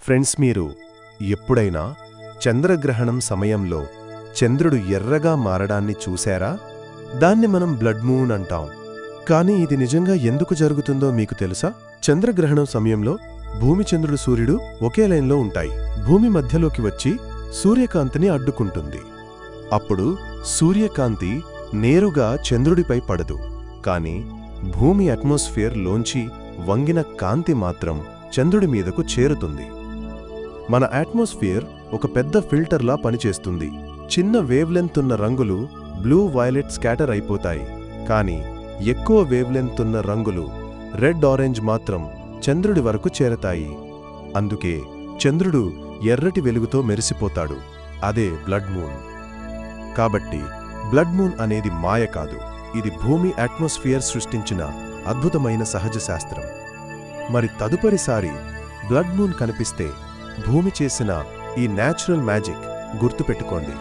Friends, మీరు ఎప్పుడైనా చంద్రగ్రహణం సమయంలో చంద్రుడు ఎర్రగా మారడాన్ని చూశారా? దాన్ని మనం బ్లడ్ మూన్ అంటాం. కానీ ఇది నిజంగా ఎందుకు జరుగుతుందో మీకు తెలుసా? చంద్రగ్రహణం సమయంలో భూమి, చంద్రుడు, సూర్యుడు ఒకే లైన్లో ఉంటాయి. భూమి మధ్యలోకి వచ్చి సూర్యకాంతిని అడ్డుకుంటుంది. అప్పుడు సూర్యకాంతి నేరుగా చంద్రుడిపై పడదు. కాని భూమి అట్మాస్ఫియర్ లోంచి వంగిన కాంతి మాత్రం చంద్రుడి మీదకు చేరుతుంది. మన అట్మాస్ఫియర్ ఒక పెద్ద ఫిల్టర్లా పనిచేస్తుంది. చిన్న వేవ్లెంత్ ఉన్న రంగులు బ్లూ, వైలెట్ స్కాటర్ అయిపోతాయి. కానీ ఎక్కువ వేవ్లెంత్ ఉన్న రంగులు రెడ్, ఆరెంజ్ మాత్రం చంద్రుడి వరకు చేరతాయి. అందుకే చంద్రుడు ఎర్రటి వెలుగుతో మెరిసిపోతాడు. అదే బ్లడ్ మూన్. కాబట్టి బ్లడ్ మూన్ అనేది మాయ కాదు. ఇది భూమి అట్మాస్ఫియర్ సృష్టించిన అద్భుతమైన సహజ శాస్త్రం. మరి తదుపరిసారి బ్లడ్ మూన్ కనిపిస్తే భూమి చేసిన ఈ న్యాచురల్ మ్యాజిక్ గుర్తుపెట్టుకోండి.